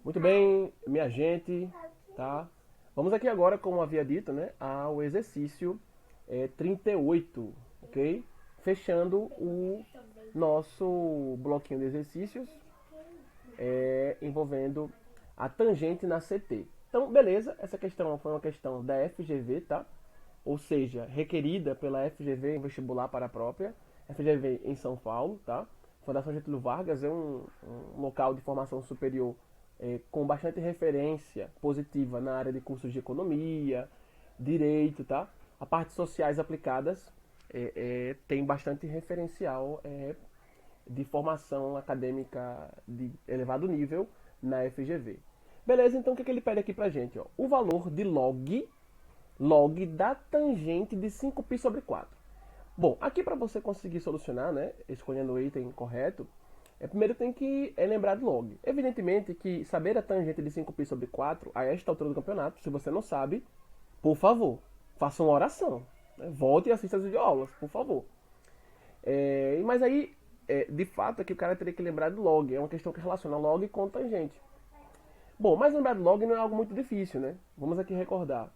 Muito bem, minha gente, tá? Vamos aqui agora, como havia dito, né, ao exercício 38, ok? Fechando o nosso bloquinho de exercícios envolvendo a tangente na CT. Então, beleza, essa questão foi uma questão da FGV, tá? Ou seja, requerida pela FGV em vestibular para a própria, FGV em São Paulo, tá? Fundação Getúlio Vargas é um local de formação superior com bastante referência positiva na área de cursos de economia, direito, tá? A parte sociais aplicadas tem bastante referencial de formação acadêmica de elevado nível na FGV. Beleza, então o que, que ele pede aqui pra gente? Ó? O valor de log da tangente de 5π sobre 4. Bom, aqui para você conseguir solucionar, né, escolhendo o item correto, primeiro tem que lembrar de log. Evidentemente que saber a tangente de 5π sobre 4 a esta altura do campeonato, se você não sabe, por favor, faça uma oração. Né? Volte e assista as videoaulas, por favor. Mas aí, de fato, é que o cara teria que lembrar de log. É uma questão que relaciona log com tangente. Bom, mas lembrar de log não é algo muito difícil, né? Vamos aqui recordar.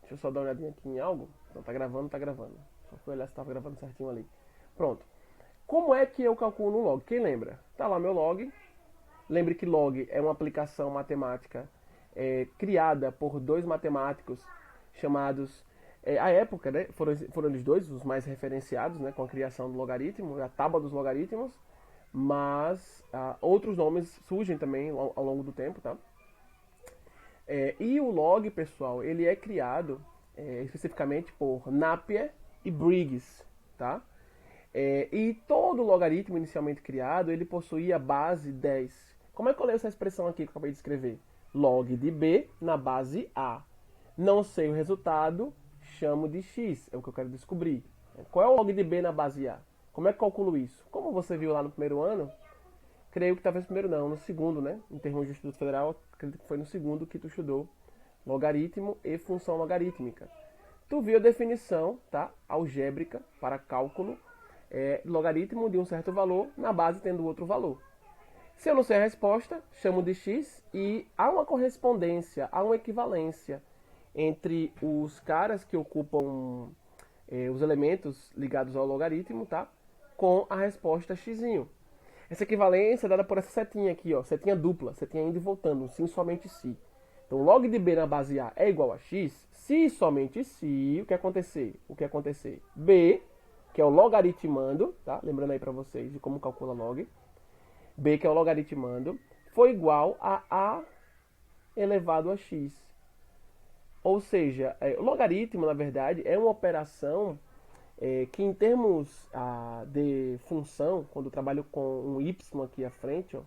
Deixa eu só dar uma olhadinha aqui em algo. Então tá gravando, tá gravando. Só fui olhar se estava gravando certinho ali. Pronto. Como é que eu calculo um log? Quem lembra? Tá lá meu log. Lembre que log é uma aplicação matemática criada por dois matemáticos chamados... à época, né, foram eles dois os mais referenciados, né, com a criação do logaritmo, a tábua dos logaritmos, mas outros nomes surgem também ao longo do tempo, tá? E o log, pessoal, ele é criado especificamente por Napier e Briggs, tá? E todo logaritmo inicialmente criado, ele possuía a base 10. Como é que eu leio essa expressão aqui que eu acabei de escrever? Log de B na base A. Não sei o resultado, chamo de X, é o que eu quero descobrir. Qual é o log de B na base A? Como é que eu calculo isso? Como você viu lá no primeiro ano, creio que talvez no primeiro não, no segundo, né? Em termos de Instituto Federal, acredito que foi no segundo que tu estudou logaritmo e função logarítmica. Tu viu a definição, tá? Algébrica para cálculo logaritmo de um certo valor na base tendo outro valor. Se eu não sei a resposta, chamo de x e há uma correspondência, há uma equivalência entre os caras que ocupam os elementos ligados ao logaritmo, tá? Com a resposta x. Essa equivalência é dada por essa setinha aqui, ó, setinha dupla, setinha indo e voltando, sim somente se. Então log de b na base a é igual a x, se somente se, o que acontecer? O que acontecer? B, que é o logaritmando, tá? Lembrando aí para vocês de como calcula log. B, que é o logaritmando, foi igual a elevado a x. Ou seja, o logaritmo, na verdade, é uma operação que em termos de função, quando eu trabalho com um y aqui à frente, ó,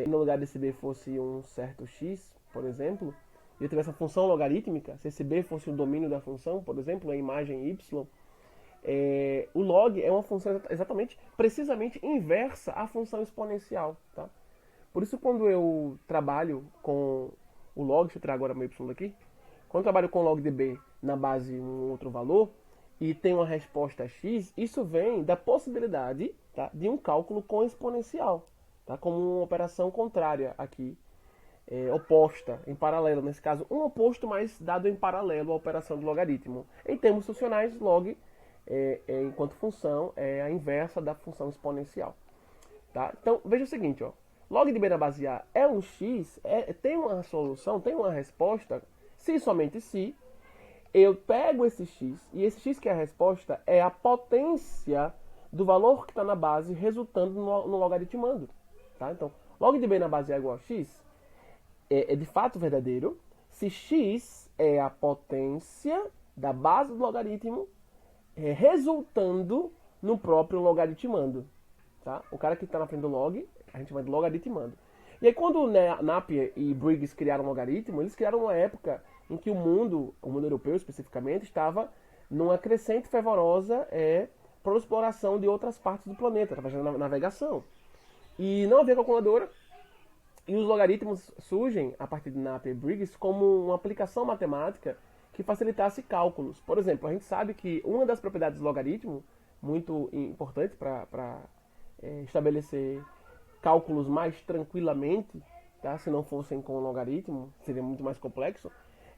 no lugar desse b fosse um certo x, por exemplo, e eu tivesse uma função logarítmica, se esse b fosse o domínio da função, por exemplo, a imagem y, o log é uma função exatamente, precisamente inversa à função exponencial. Tá? Por isso, quando eu trabalho com o log, deixa eu tirar agora meu y daqui, quando eu trabalho com log de b na base um outro valor, e tem uma resposta x, isso vem da possibilidade, tá, de um cálculo com exponencial, tá, como uma operação contrária aqui, oposta, em paralelo. Nesse caso, um oposto, mas dado em paralelo à operação do logaritmo. Em termos funcionais, log, enquanto função, é a inversa da função exponencial. Tá? Então, veja o seguinte, ó, log de b na base a é um x, tem uma solução, tem uma resposta, se somente se, eu pego esse x, e esse x que é a resposta é a potência do valor que está na base resultando no logaritmando. Tá? Então, log de b na base a é igual a x é de fato verdadeiro se x é a potência da base do logaritmo resultando no próprio logaritmando. Tá? O cara que está na frente do log, a gente chama de logaritmando. E aí quando Napier e Briggs criaram o logaritmo, eles criaram uma época em que o mundo europeu especificamente, estava numa crescente fervorosa para a exploração de outras partes do planeta, através da navegação. E não havia calculadora, e os logaritmos surgem, a partir de Napier e Briggs, como uma aplicação matemática que facilitasse cálculos. Por exemplo, a gente sabe que uma das propriedades do logaritmo, muito importante para estabelecer cálculos mais tranquilamente, tá? Se não fossem com logaritmo, seria muito mais complexo,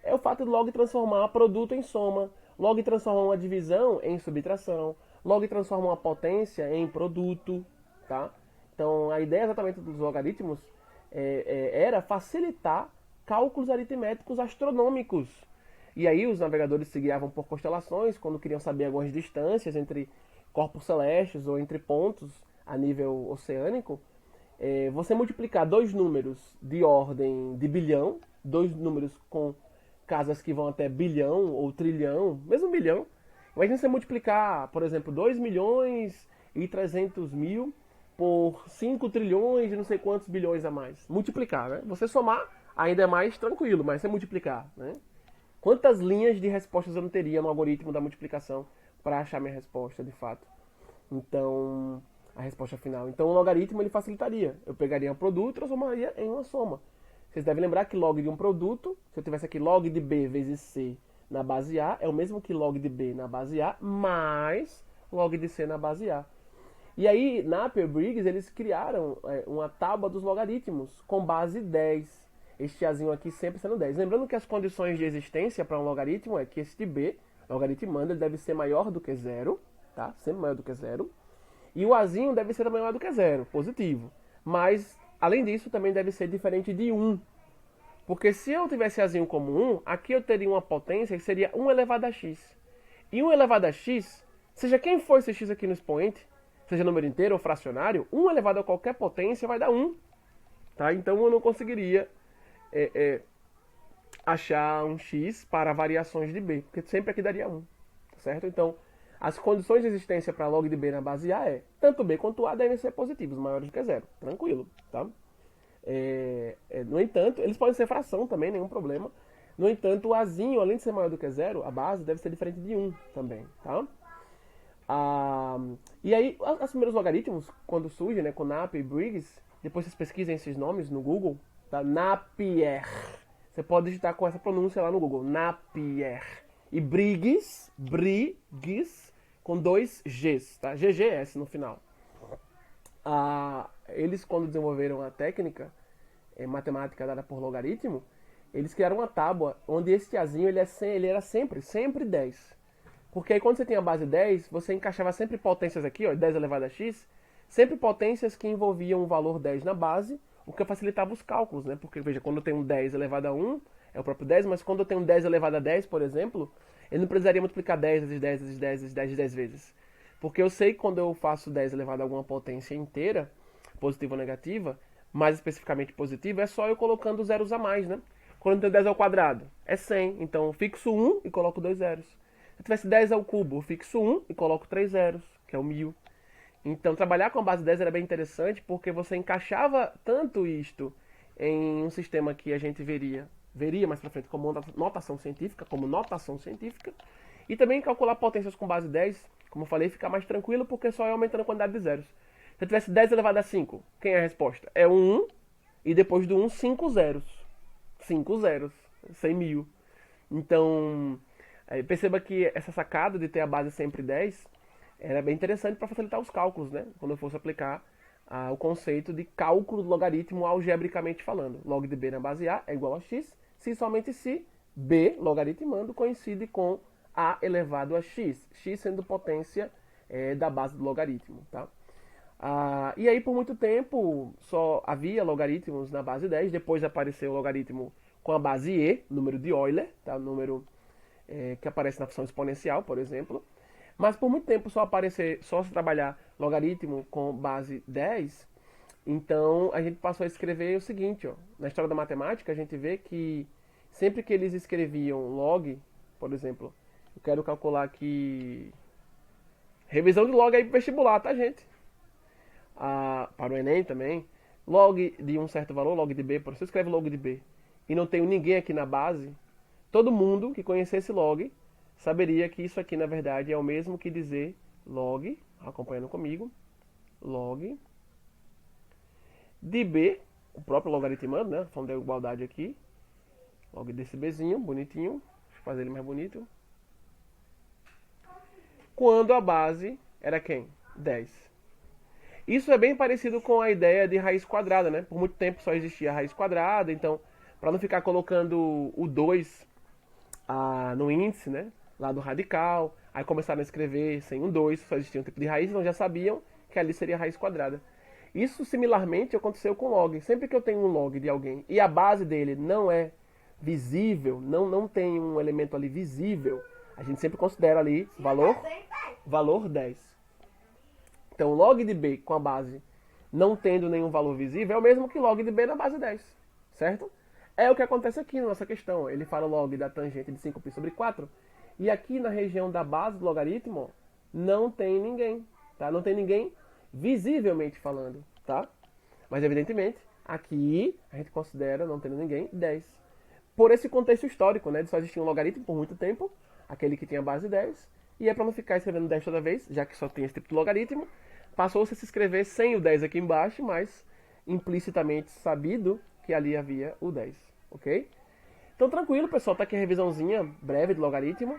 é o fato de log transformar produto em soma, log transformar uma divisão em subtração, log transformar uma potência em produto, tá? Então, a ideia exatamente dos logaritmos era facilitar cálculos aritméticos astronômicos. E aí os navegadores se guiavam por constelações quando queriam saber algumas distâncias entre corpos celestes ou entre pontos a nível oceânico. Você multiplicar dois números de ordem de bilhão, dois números com casas que vão até bilhão ou trilhão, mesmo bilhão. Imagina você multiplicar, por exemplo, 2 milhões e 300 mil por 5 trilhões e não sei quantos bilhões a mais. Multiplicar, né? Você somar ainda é mais tranquilo, mas você multiplicar, né? Quantas linhas de respostas eu não teria no algoritmo da multiplicação para achar minha resposta, de fato? Então, a resposta final. Então, o logaritmo ele facilitaria. Eu pegaria um produto e transformaria em uma soma. Vocês devem lembrar que log de um produto, se eu tivesse aqui log de B vezes C na base A, é o mesmo que log de B na base A, mais log de C na base A. E aí, Napier e Briggs, eles criaram uma tábua dos logaritmos com base 10. Este Azinho aqui sempre sendo 10. Lembrando que as condições de existência para um logaritmo é que este B, logaritmando, ele deve ser maior do que zero, tá? Sempre maior do que zero. E o Azinho deve ser também maior do que zero, positivo. Mas, além disso, também deve ser diferente de 1. Porque se eu tivesse Azinho como 1, aqui eu teria uma potência que seria 1 elevado a x. E 1 elevado a x, seja quem for esse x aqui no expoente, seja número inteiro ou fracionário, 1 elevado a qualquer potência vai dar 1. Tá? Então eu não conseguiria achar um x para variações de b, porque sempre aqui daria 1. Certo? Então, as condições de existência para log de b na base A tanto b quanto a devem ser positivos, maiores do que zero. Tranquilo. Tá? No entanto, eles podem ser fração também, nenhum problema. No entanto, o Azinho, além de ser maior do que zero, a base deve ser diferente de 1 também. Tá? E aí, os primeiros logaritmos, quando surgem, né, com Napier e Briggs, depois vocês pesquisem esses nomes no Google, tá? Napier. Você pode digitar com essa pronúncia lá no Google, Napier. E Briggs, com 2 Gs, tá? GGS no final. Eles, quando desenvolveram a técnica matemática dada por logaritmo, eles criaram uma tábua onde esse Azinho ele era sempre 10. Porque aí quando você tem a base 10, você encaixava sempre potências aqui, ó, 10 elevado a x, sempre potências que envolviam o valor 10 na base, o que facilitava os cálculos, né? Porque, veja, quando eu tenho um 10 elevado a 1, é o próprio 10, mas quando eu tenho um 10 elevado a 10, por exemplo, eu não precisaria multiplicar 10 vezes 10 vezes 10 vezes 10 10 vezes. Porque eu sei que quando eu faço 10 elevado a alguma potência inteira, positiva ou negativa, mais especificamente positiva, é só eu colocando zeros a mais, né? Quando eu tenho 10 ao quadrado, é 100, então eu fixo 1 e coloco 2 zeros. Se eu tivesse 10 ao cubo, eu fixo 1 e coloco 3 zeros, que é o 1000. Então, trabalhar com a base 10 era bem interessante porque você encaixava tanto isto em um sistema que a gente veria mais pra frente como notação científica, e também calcular potências com base 10, como eu falei, fica mais tranquilo porque só é aumentando a quantidade de zeros. Se eu tivesse 10 elevado a 5, quem é a resposta? É o 1 e depois do 1, 5 zeros. 5 zeros, 100 mil. Então, perceba que essa sacada de ter a base sempre 10 era bem interessante para facilitar os cálculos, né? Quando eu fosse aplicar o conceito de cálculo do logaritmo algebricamente falando. Log de b na base A é igual a x, se somente se b, logaritmando, coincide com a elevado a x, x sendo potência da base do logaritmo. Tá? E aí, por muito tempo, só havia logaritmos na base 10, depois apareceu o logaritmo com a base e, número de Euler, tá? Número que aparece na função exponencial, por exemplo. Mas por muito tempo só se trabalhar logaritmo com base 10, então a gente passou a escrever o seguinte, ó, na história da matemática a gente vê que sempre que eles escreviam log, por exemplo, eu quero calcular aqui revisão de log aí pro vestibular, tá, gente? Para o Enem também, log de um certo valor, log de b, por exemplo, você escreve log de b e não tenho ninguém aqui na base, todo mundo que conhecesse log saberia que isso aqui, na verdade, é o mesmo que dizer log, acompanhando comigo, log de b, o próprio logaritmando, né? Falando da igualdade aqui, log desse bzinho, bonitinho, deixa eu fazer ele mais bonito, quando a base era quem? 10. Isso é bem parecido com a ideia de raiz quadrada, né? Por muito tempo só existia a raiz quadrada, então, para não ficar colocando o 2 no índice, né? Lá do radical, aí começaram a escrever sem um 2, só existia um tipo de raiz, então já sabiam que ali seria a raiz quadrada. Isso, similarmente, aconteceu com log. Sempre que eu tenho um log de alguém e a base dele não é visível, não tem um elemento ali visível, a gente sempre considera ali valor 10. Então, log de B com a base não tendo nenhum valor visível é o mesmo que log de B na base 10, certo? É o que acontece aqui na nossa questão. Ele fala log da tangente de 5π sobre 4, e aqui na região da base do logaritmo não tem ninguém, tá? Não tem ninguém visivelmente falando, tá? Mas, evidentemente, aqui a gente considera, não tendo ninguém, 10. Por esse contexto histórico, né? De só existir um logaritmo por muito tempo, aquele que tinha base 10, e é para não ficar escrevendo 10 toda vez, já que só tem esse tipo de logaritmo, passou-se a se escrever sem o 10 aqui embaixo, mas implicitamente sabido que ali havia o 10, ok? Então tranquilo, pessoal, tá aqui a revisãozinha breve do logaritmo.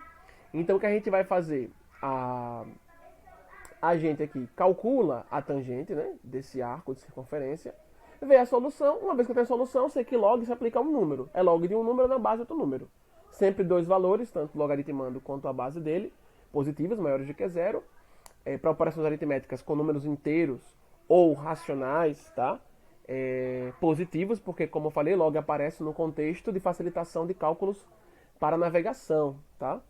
Então o que a gente vai fazer? A gente aqui calcula a tangente, né, desse arco de circunferência, vê a solução. Uma vez que eu tenho a solução, sei que log se aplica a um número. É log de um número na base de outro número. Sempre dois valores, tanto logaritmando quanto a base dele, positivos, maiores do que zero. Para operações aritméticas com números inteiros ou racionais, tá? Positivos, porque, como eu falei, log aparece no contexto de facilitação de cálculos para navegação, tá?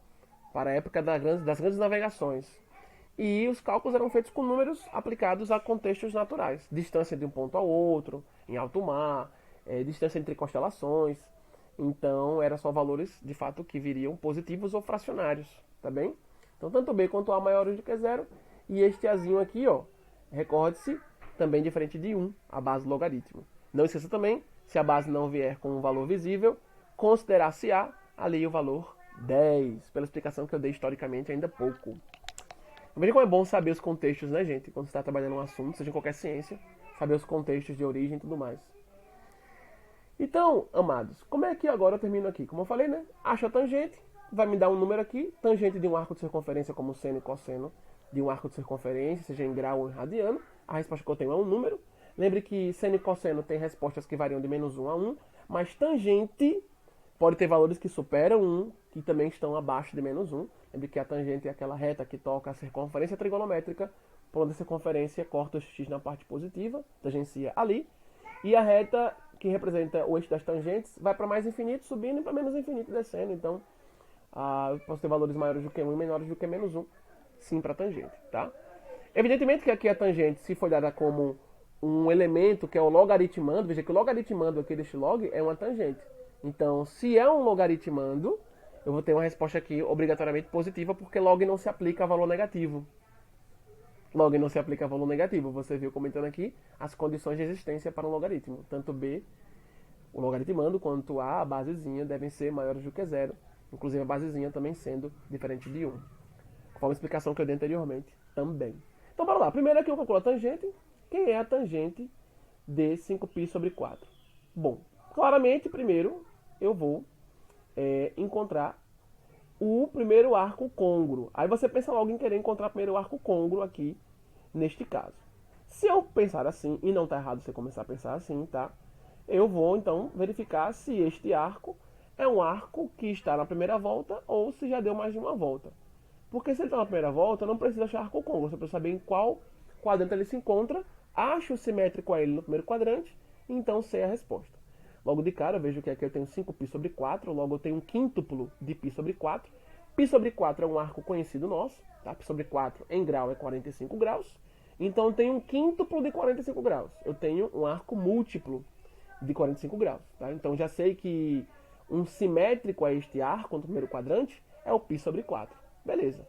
Para a época das grandes navegações. E os cálculos eram feitos com números aplicados a contextos naturais. Distância de um ponto ao outro, em alto mar, distância entre constelações. Então, eram só valores, de fato, que viriam positivos ou fracionários, tá bem? Então, tanto B quanto A maiores do que zero. E este Azinho aqui, ó, recorde-se, também diferente de 1, a base do logaritmo. Não esqueça também, se a base não vier com um valor visível, considerar-se A ali o valor 10, pela explicação que eu dei historicamente ainda há pouco. Veja como é bom saber os contextos, né, gente? Quando você está trabalhando um assunto, seja em qualquer ciência, saber os contextos de origem e tudo mais. Então, amados, como é que agora eu termino aqui? Como eu falei, né? Acho a tangente, vai me dar um número aqui, tangente de um arco de circunferência como seno e cosseno de um arco de circunferência, seja em grau ou em radiano. A resposta que eu tenho é um número. Lembre que seno e cosseno tem respostas que variam de menos 1 a 1, mas tangente pode ter valores que superam 1, que também estão abaixo de menos 1. Lembre que a tangente é aquela reta que toca a circunferência trigonométrica, por onde a circunferência corta o x na parte positiva, tangencia ali. E a reta que representa o eixo das tangentes vai para mais infinito subindo e para menos infinito descendo. Então, eu posso ter valores maiores do que 1 e menores do que menos 1, sim, para tangente, tá? Evidentemente que aqui a tangente, se for dada como um elemento que é o logaritmando, veja que o logaritmando aqui deste log é uma tangente. Então, se é um logaritmando, eu vou ter uma resposta aqui obrigatoriamente positiva, porque log não se aplica a valor negativo. Log não se aplica a valor negativo. Você viu comentando aqui as condições de existência para um logaritmo. Tanto B, o logaritmando, quanto A, a basezinha, devem ser maiores do que zero. Inclusive a basezinha também sendo diferente de 1. Conforme a explicação que eu dei anteriormente também. Então, bora lá. Primeiro aqui eu calculo a tangente. Quem é a tangente de 5π sobre 4? Bom, claramente, primeiro, eu vou encontrar o primeiro arco côngruo. Aí você pensa logo em querer encontrar o primeiro arco côngruo aqui, neste caso. Se eu pensar assim, e não está errado você começar a pensar assim, tá? Eu vou, então, verificar se este arco é um arco que está na primeira volta ou se já deu mais de uma volta. Porque se ele está na primeira volta, eu não preciso achar arco côngruo. Você precisa saber em qual quadrante ele se encontra, acho simétrico a ele no primeiro quadrante, e então sei a resposta. Logo de cara, eu vejo que aqui eu tenho 5π sobre 4, logo eu tenho um quíntuplo de π sobre 4. Π sobre 4 é um arco conhecido nosso, tá? Π sobre 4 em grau é 45 graus. Então eu tenho um quíntuplo de 45 graus. Eu tenho um arco múltiplo de 45 graus, tá? Então já sei que um simétrico a este arco no primeiro quadrante é o π sobre 4. Beleza.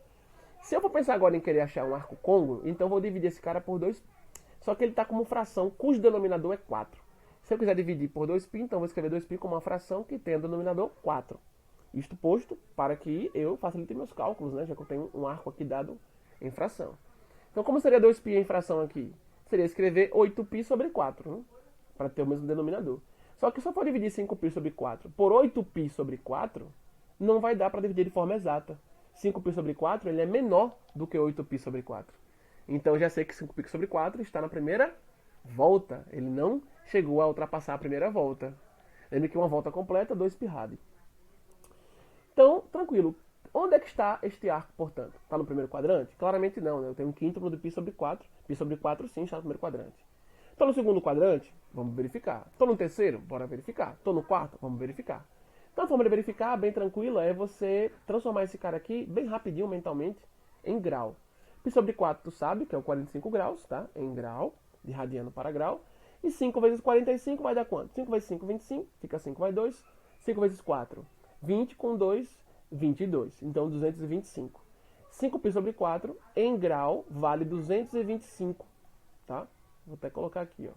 Se eu for pensar agora em querer achar um arco côngruo, então eu vou dividir esse cara por 2π. Só que ele está como fração cujo denominador é 4. Se eu quiser dividir por 2π, então eu vou escrever 2π como uma fração que tem o denominador 4. Isto posto para que eu facilite meus cálculos, né? Já que eu tenho um arco aqui dado em fração. Então, como seria 2π em fração aqui? Seria escrever 8π sobre 4, né? Para ter o mesmo denominador. Só que se eu for dividir 5π sobre 4 por 8π sobre 4, não vai dar para dividir de forma exata. 5π sobre 4 ele é menor do que 8π sobre 4. Então eu já sei que 5π sobre 4 está na primeira volta. Ele não chegou a ultrapassar a primeira volta. Lembre que uma volta completa, 2π². Então, tranquilo. Onde é que está este arco, portanto? Está no primeiro quadrante? Claramente não, né? Eu tenho um quíntuplo de π sobre 4. Π sobre 4 sim está no primeiro quadrante. Estou no segundo quadrante? Vamos verificar. Estou no terceiro? Bora verificar. Estou no quarto? Vamos verificar. Então a forma de verificar, bem tranquila, é você transformar esse cara aqui, bem rapidinho mentalmente, em grau. Π sobre 4 tu sabe que é o 45 graus, tá? Em grau, de radiano para grau. E 5 vezes 45 vai dar quanto? 5 vezes 5, 25. Fica 5 vai 2. 5 vezes 4, 20 com 2, 22. Então 225. 5π sobre 4 em grau vale 225, tá? Vou até colocar aqui, ó.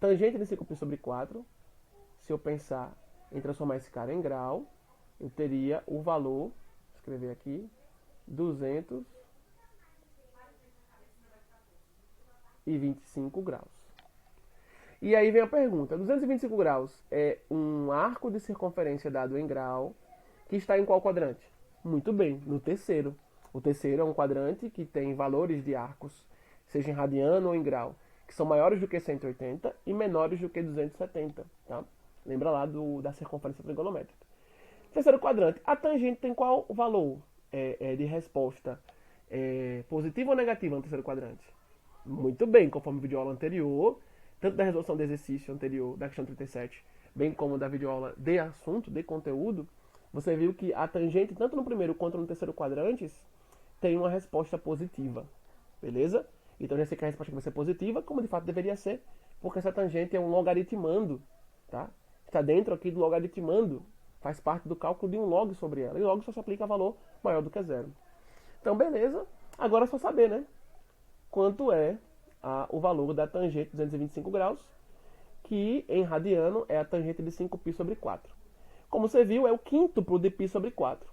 Tangente de 5π sobre 4, se eu pensar em transformar esse cara em grau, eu teria o valor, vou escrever aqui, 225 graus. E aí vem a pergunta, 225 graus é um arco de circunferência dado em grau que está em qual quadrante? Muito bem, no terceiro. O terceiro é um quadrante que tem valores de arcos, seja em radiano ou em grau, que são maiores do que 180 e menores do que 270, tá? Lembra lá da circunferência trigonométrica. Terceiro quadrante, a tangente tem qual valor de resposta? Positivo ou negativo no terceiro quadrante? Muito bem, conforme a videoaula anterior, tanto da resolução do exercício anterior, da questão 37, bem como da videoaula de assunto, de conteúdo, você viu que a tangente, tanto no primeiro quanto no terceiro quadrantes, tem uma resposta positiva, beleza? Então já sei que a resposta vai ser positiva, como de fato deveria ser, porque essa tangente é um logaritmando, tá? Está dentro aqui do logaritmando, faz parte do cálculo de um log sobre ela, e log só se aplica a valor maior do que zero. Então beleza, agora é só saber, né? Quanto é o valor da tangente de 225 graus, que em radiano é a tangente de 5π sobre 4. Como você viu, é o quíntuplo de π sobre 4.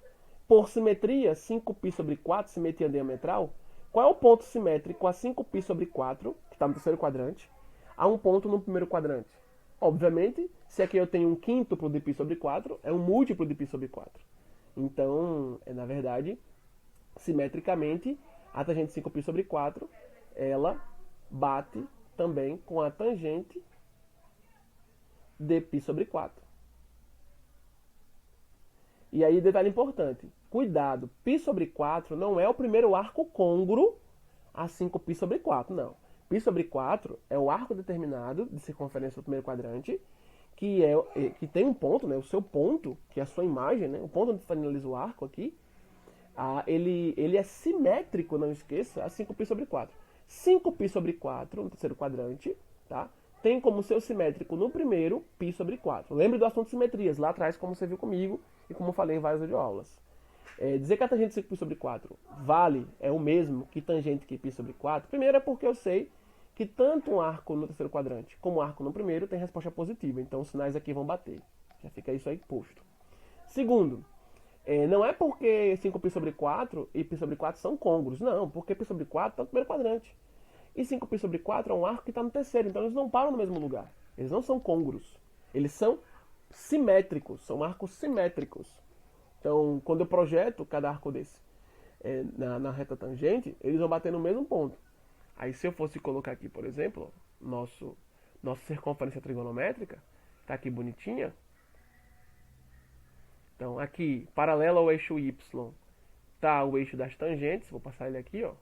Por simetria, 5π sobre 4, simetria diametral, qual é o ponto simétrico a 5π sobre 4, que está no terceiro quadrante, a um ponto no primeiro quadrante? Obviamente, se aqui eu tenho um quíntuplo de π sobre 4, é um múltiplo de π sobre 4. Então, na verdade, simetricamente, a tangente de 5π sobre 4, ela bate também com a tangente de π sobre 4. E aí, detalhe importante, cuidado, π sobre 4 não é o primeiro arco côngruo a 5π sobre 4, não. π sobre 4 é o arco determinado de circunferência do primeiro quadrante, que tem um ponto, né, o seu ponto, que é a sua imagem, né, o ponto onde finaliza o arco aqui, ele é simétrico, não esqueça, a 5π sobre 4. 5π sobre 4 no terceiro quadrante, tá? Tem como seu simétrico no primeiro, π sobre 4. Lembre do assunto de simetrias, lá atrás, como você viu comigo e como falei em várias videoaulas. Dizer que a tangente de 5π sobre 4 é o mesmo que tangente que π sobre 4, primeiro é porque eu sei que tanto um arco no terceiro quadrante como um arco no primeiro tem resposta positiva, então os sinais aqui vão bater. Já fica isso aí posto. Segundo, não é porque 5π sobre 4 e π sobre 4 são côngruos, não, porque π sobre 4 está no primeiro quadrante. E 5π sobre 4 é um arco que está no terceiro, então eles não param no mesmo lugar. Eles não são côngruos. Eles são simétricos, são arcos simétricos. Então, quando eu projeto cada arco desse na reta tangente, eles vão bater no mesmo ponto. Aí se eu fosse colocar aqui, por exemplo, nossa circunferência trigonométrica, está aqui bonitinha. Então, aqui, paralelo ao eixo Y, está o eixo das tangentes. Vou passar ele aqui, ó.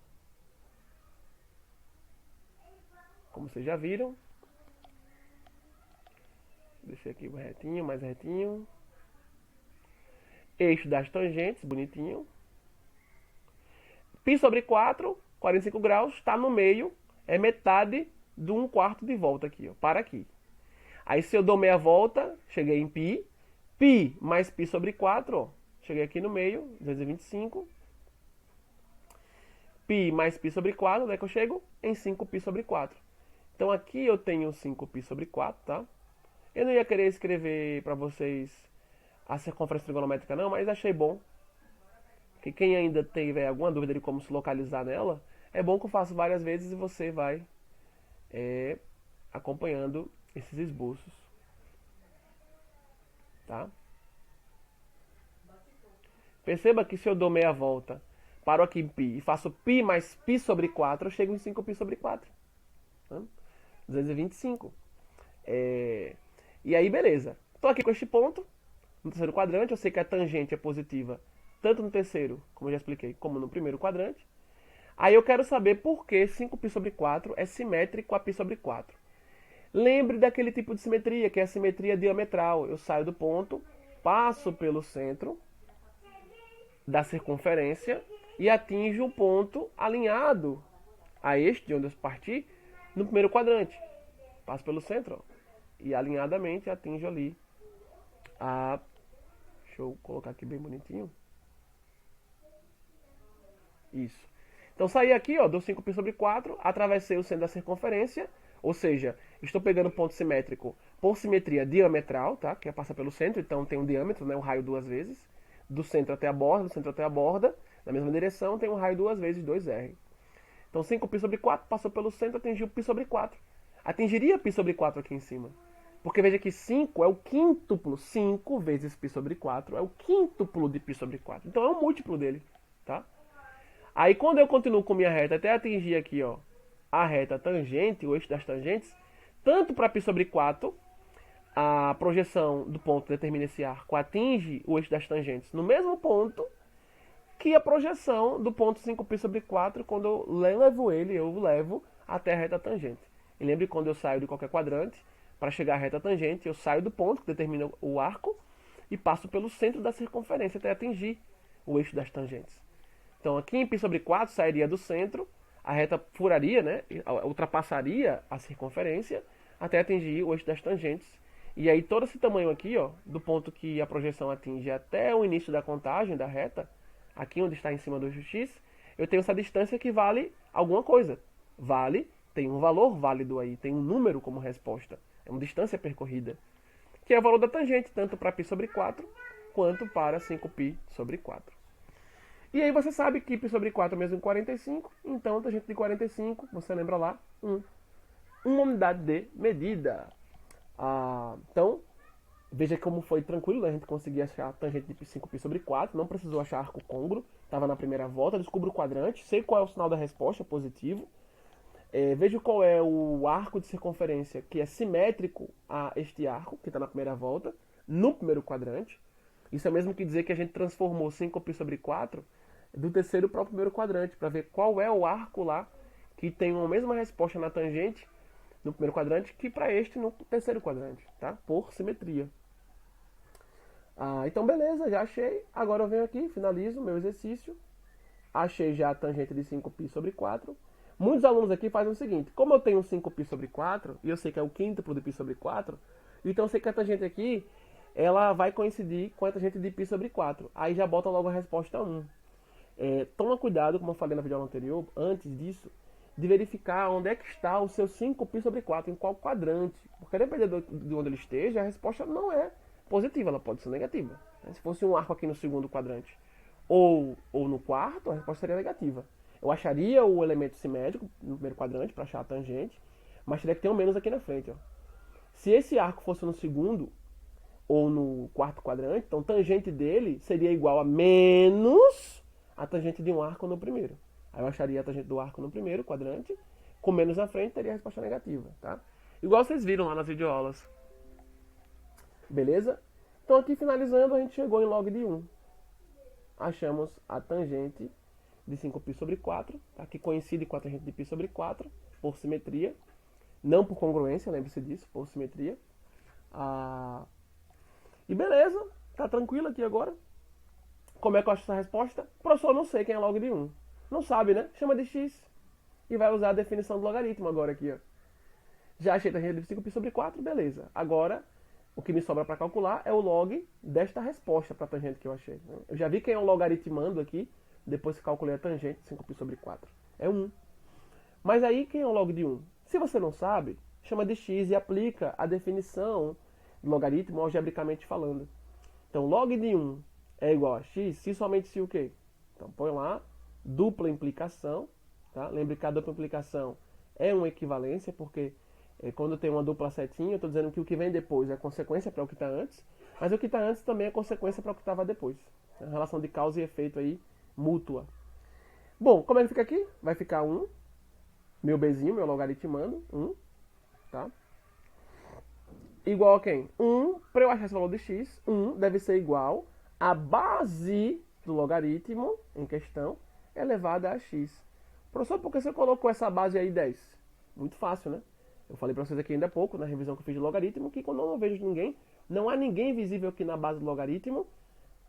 Como vocês já viram. Deixei aqui retinho, mais retinho. Eixo das tangentes, bonitinho. Π sobre 4, 45 graus, está no meio. É metade de 1/4 de volta aqui, ó. Para aqui. Aí se eu dou meia volta, cheguei em π. π mais π sobre 4, ó. Cheguei aqui no meio, 225. π mais π sobre 4, onde é que eu chego? Em 5π sobre 4. Então aqui eu tenho 5π sobre 4, tá? Eu não ia querer escrever para vocês a circunferência trigonométrica não, mas achei bom. Que quem ainda tiver alguma dúvida de como se localizar nela, é bom que eu faça várias vezes e você vai acompanhando esses esboços. Tá? Perceba que se eu dou meia volta paro aqui em π e faço π mais π sobre 4, eu chego em 5π sobre 4. Tá? 225. E aí, beleza. Estou aqui com este ponto, no terceiro quadrante, eu sei que a tangente é positiva, tanto no terceiro, como eu já expliquei, como no primeiro quadrante. Aí eu quero saber por que 5π sobre 4 é simétrico a π sobre 4. Lembre daquele tipo de simetria, que é a simetria diametral. Eu saio do ponto, passo pelo centro da circunferência e atinjo o ponto alinhado a este de onde eu parti no primeiro quadrante. Passo pelo centro, ó, e alinhadamente atinjo ali a... Deixa eu colocar aqui bem bonitinho. Isso. Então saí aqui, ó, dou 5π sobre 4, atravessei o centro da circunferência, ou seja, estou pegando ponto simétrico por simetria diametral, tá? Que passa pelo centro, então tem um diâmetro, né, um raio duas vezes, do centro até a borda, do centro até a borda, na mesma direção tem um raio duas vezes, 2r. Então 5π sobre 4 passou pelo centro, atingiu π sobre 4. Atingiria π sobre 4 aqui em cima. Porque veja que 5 é o quíntuplo, 5 vezes π sobre 4 é o quíntuplo de π sobre 4. Então é um múltiplo dele, tá? Aí quando eu continuo com minha reta até atingir aqui, ó, a reta tangente, o eixo das tangentes, tanto para π sobre 4, a projeção do ponto que determina esse arco atinge o eixo das tangentes no mesmo ponto que a projeção do ponto 5π sobre 4, quando eu levo até a reta tangente. E lembre que quando eu saio de qualquer quadrante, para chegar à reta tangente, eu saio do ponto que determina o arco e passo pelo centro da circunferência até atingir o eixo das tangentes. Então aqui em π sobre 4 sairia do centro, a reta furaria, né, ultrapassaria a circunferência até atingir o eixo das tangentes. E aí todo esse tamanho aqui, ó, do ponto que a projeção atinge até o início da contagem da reta, aqui onde está em cima do eixo x, eu tenho essa distância que vale alguma coisa. Tem um valor válido aí, tem um número como resposta. É uma distância percorrida, que é o valor da tangente, tanto para π sobre 4, quanto para 5π sobre 4. E aí você sabe que π sobre 4 é mesmo que 45, então a tangente de 45, você lembra lá, uma unidade de medida. Então, veja como foi tranquilo, né? A gente conseguia achar a tangente de 5π sobre 4, não precisou achar arco côngruo, estava na primeira volta, descubro o quadrante, sei qual é o sinal da resposta, positivo. Vejo qual é o arco de circunferência que é simétrico a este arco, que está na primeira volta, no primeiro quadrante. Isso é mesmo que dizer que a gente transformou 5π sobre 4 do terceiro para o primeiro quadrante, para ver qual é o arco lá que tem a mesma resposta na tangente no primeiro quadrante que para este no terceiro quadrante, tá? Por simetria. Então beleza, já achei. Agora eu venho aqui, finalizo o meu exercício. Achei já a tangente de 5π sobre 4. Muitos alunos aqui fazem o seguinte: como eu tenho 5π sobre 4, e eu sei que é o quíntuplo de π sobre 4, então eu sei que a tangente aqui, ela vai coincidir com a tangente de π sobre 4. Aí já bota logo a resposta 1. Toma cuidado, como eu falei na videoaula anterior, antes disso, de verificar onde é que está o seu 5π sobre 4, em qual quadrante. Porque dependendo de onde ele esteja, a resposta não é positiva, ela pode ser negativa. Se fosse um arco aqui no segundo quadrante ou no quarto, a resposta seria negativa. Eu acharia o elemento simétrico no primeiro quadrante para achar a tangente, mas teria que ter um menos aqui na frente. Ó. Se esse arco fosse no segundo ou no quarto quadrante, então a tangente dele seria igual a menos a tangente de um arco no primeiro. Aí eu acharia a tangente do arco no primeiro quadrante, com menos na frente teria a resposta negativa, tá? Igual vocês viram lá nas videoaulas. Beleza? Então aqui finalizando, a gente chegou em log de 1. Achamos a tangente de 5π sobre 4, tá? Que coincide com a tangente de π sobre 4, por simetria. Não por congruência, lembre-se disso, por simetria. E beleza, tá tranquilo aqui agora. Como é que eu acho essa resposta? Professor, não sei quem é log de 1. Não sabe, né? Chama de x. E vai usar a definição do logaritmo agora aqui, ó. Já achei a tangente de 5π sobre 4, beleza. Agora, o que me sobra para calcular é o log desta resposta para a tangente que eu achei. Eu já vi quem é o logaritmando aqui, depois que calculei a tangente de 5π sobre 4. É 1. Mas aí, quem é o log de 1? Se você não sabe, chama de x e aplica a definição do logaritmo algebricamente falando. Então, log de 1 é igual a x, se somente se o quê? Então, põe lá, dupla implicação, tá? Lembre que a dupla implicação é uma equivalência, porque quando tem uma dupla setinha, eu estou dizendo que o que vem depois é consequência para o que está antes, mas o que está antes também é consequência para o que estava depois. É uma relação de causa e efeito aí mútua. Bom, como é que fica aqui? Vai ficar 1, meu bzinho, meu logaritmando, 1, tá? Igual a quem? 1, para eu achar esse valor de x, 1 deve ser igual a base do logaritmo em questão elevada a x. Professor, por que você colocou essa base aí 10? Muito fácil, né? Eu falei para vocês aqui ainda há pouco, na revisão que eu fiz de logaritmo, que quando eu não vejo ninguém, não há ninguém visível aqui na base do logaritmo,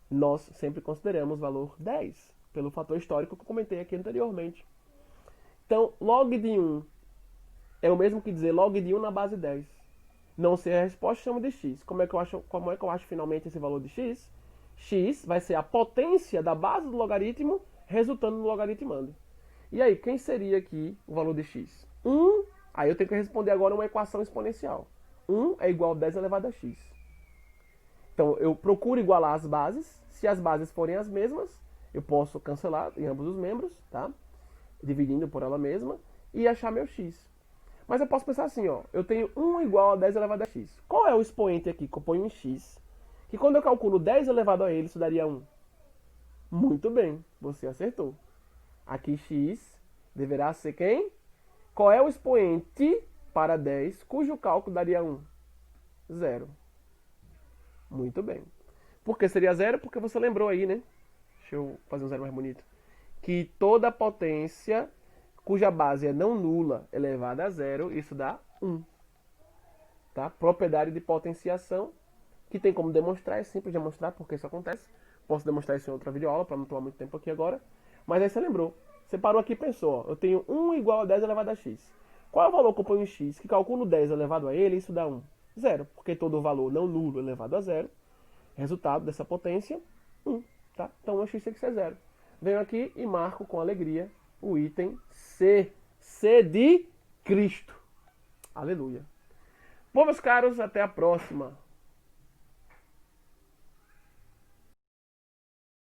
nós sempre consideramos o valor 10, pelo fator histórico que eu comentei aqui anteriormente. Então, log de 1 é o mesmo que dizer log de 1 na base 10. Não sei a resposta, chamo de x. Como é que eu acho finalmente esse valor de x? X vai ser a potência da base do logaritmo resultando no logaritmando. E aí, quem seria aqui o valor de x? 1, aí eu tenho que responder agora uma equação exponencial. 1 é igual a 10 elevado a x. Então, eu procuro igualar as bases. Se as bases forem as mesmas, eu posso cancelar em ambos os membros, tá? Dividindo por ela mesma, e achar meu x. Mas eu posso pensar assim, ó, eu tenho 1 igual a 10 elevado a x. Qual é o expoente aqui que eu ponho em x? Que quando eu calculo 10 elevado a ele, isso daria 1. Muito bem, você acertou. Aqui x deverá ser quem? Qual é o expoente para 10, cujo cálculo daria 1? 0. Muito bem. Por que seria 0? Porque você lembrou aí, né? Deixa eu fazer um 0 mais bonito. Que toda potência cuja base é não nula elevada a 0, isso dá 1. Tá? Propriedade de potenciação, que tem como demonstrar, é simples demonstrar porque isso acontece. Posso demonstrar isso em outra videoaula, para não tomar muito tempo aqui agora. Mas aí você lembrou. Você parou aqui e pensou, ó, eu tenho 1 igual a 10 elevado a x. Qual é o valor que eu ponho em x? Que calculo 10 elevado a ele, isso dá 1. 0, porque todo valor não nulo elevado a 0, resultado dessa potência, 1. Tá? Então o x tem que ser 0. Venho aqui e marco com alegria o item C. C de Cristo. Aleluia. Bom, meus caros, até a próxima.